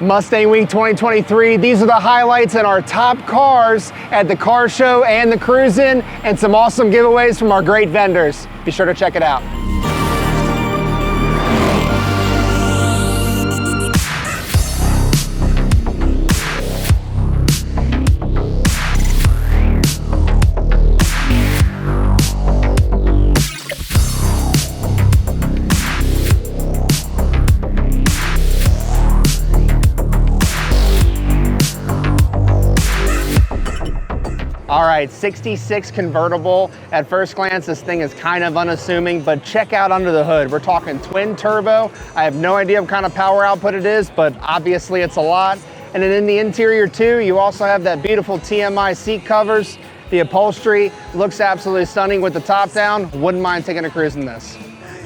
Mustang Week 2023. These are the highlights and our top cars at the car show and the cruising, and some awesome giveaways from our great vendors. Be sure to check it out. All right, 66 convertible. At first glance, this thing is kind of unassuming, but check out under the hood. We're talking twin turbo. I have no idea what kind of power output it is, but obviously it's a lot. And then in the interior too, you also have that beautiful TMI seat covers. The upholstery looks absolutely stunning with the top down. Wouldn't mind taking a cruise in this.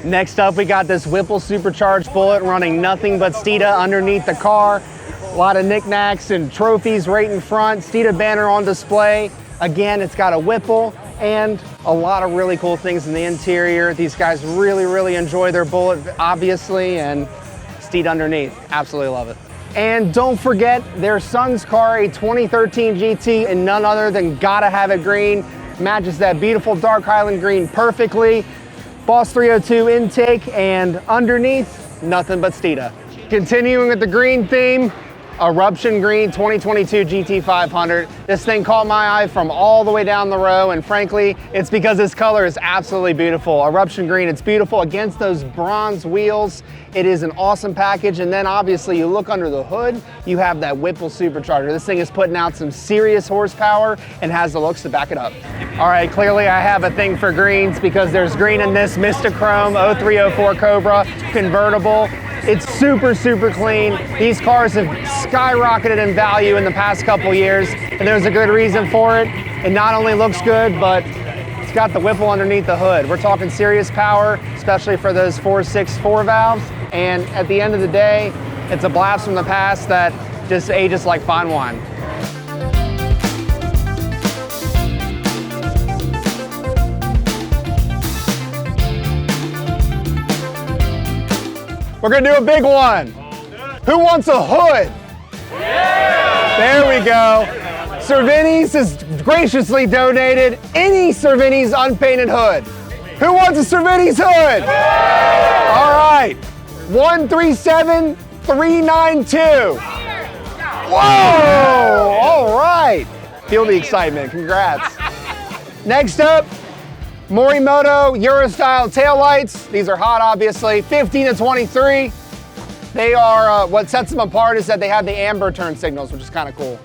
Next up, we got this Whipple supercharged Bullet running nothing but Steeda underneath the car. A lot of knickknacks and trophies right in front. Steeda banner on display. Again, it's got a Whipple and a lot of really cool things in the interior. These guys really enjoy their Bullet, obviously, and Steeda underneath. Absolutely love it. And don't forget their son's car, a 2013 GT, and none other than Gotta Have It Green. Matches that beautiful dark Highland green perfectly. Boss 302 intake, and underneath, nothing but Steeda. Continuing with the green theme, Eruption Green 2022 GT500. This thing caught my eye from all the way down the row, and frankly, it's because this color is absolutely beautiful. Eruption Green, it's beautiful against those bronze wheels. It is an awesome package, and then obviously you look under the hood, you have that Whipple supercharger. This thing is putting out some serious horsepower and has the looks to back it up. All right, clearly I have a thing for greens because there's green in this Mistachrome 0304 Cobra convertible. It's super clean. These cars have skyrocketed in value in the past couple years, and there's a good reason for it. It not only looks good, but it's got the Whipple underneath the hood. We're talking serious power, especially for those 4.6 4 valves. And at the end of the day, it's a blast from the past that just ages like fine wine. We're gonna do a big one. Who wants a hood? Yeah! There we go. Cervinis has graciously donated any Cervinis unpainted hood. Who wants a Cervinis hood? Yeah! All right, 137392. Whoa, all right. Feel the excitement, congrats. Next up, Morimoto Eurostyle taillights. These are hot, obviously. 15 to 23. They are, what sets them apart is that they have the amber turn signals, which is kind of cool.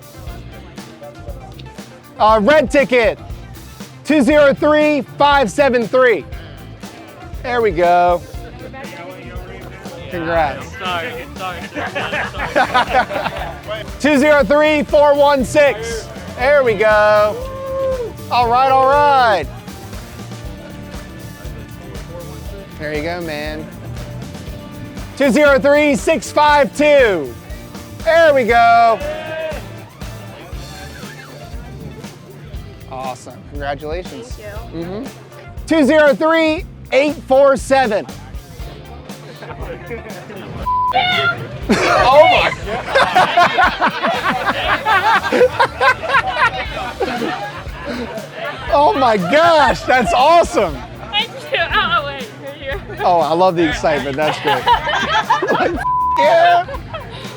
Red ticket, 203573. There we go. Congrats. 203416. There we go. All right. There you go, man. 203652. There we go. Awesome. Congratulations. Thank you. 203847. Oh my. Oh my gosh, that's awesome. Thank you. Oh, wait. Oh, I love the excitement. That's great. Like, yeah.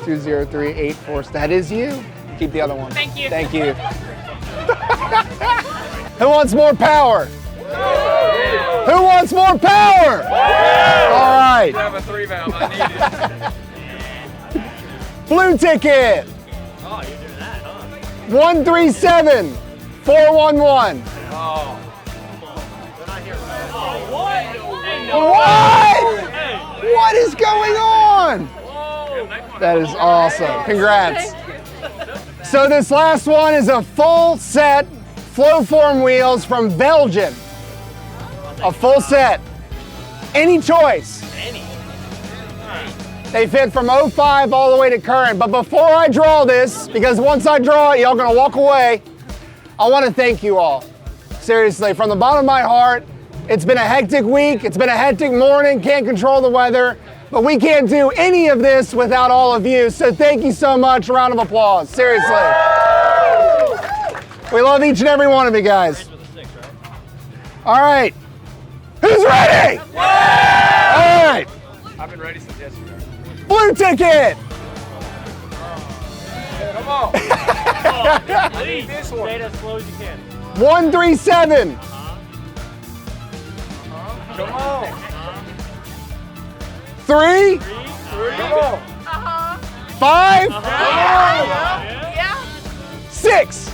203847. That is you. Keep the other one. Thank you. Thank you. Who wants more power? Who wants more power? All right. I have a 3 valve. I need it. Blue ticket. Oh, you're doing that, huh? 137411. Oh. They're not here. Oh, what? What? What is going on? That is awesome. Congrats. So this last one is a full set Flowform wheels from Belgium. A full set. Any choice. They fit from 05 all the way to current. But before I draw this, because once I draw it, y'all gonna walk away, I wanna thank you all. Seriously, from the bottom of my heart, it's been a hectic week, it's been a hectic morning, can't control the weather, But we can't do any of this without all of you, so thank you so much. Round of applause, seriously. We love each and every one of you guys. All right, who's ready? All right, I've been ready since yesterday. blue ticket. Come on. Please, stay as slow as you can. 137. Come on. 3, Come on. 5, Yeah. 6.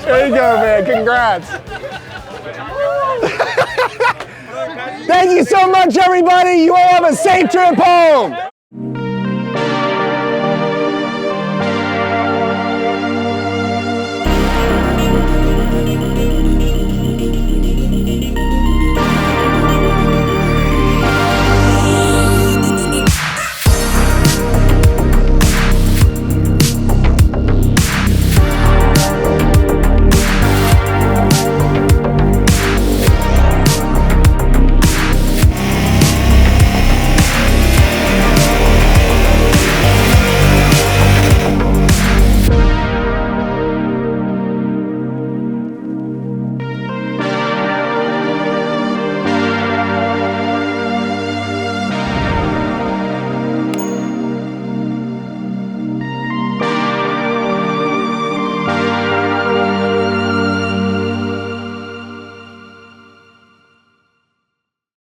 There you go, man. Congrats. Thank you so much, everybody. You all have a safe trip home.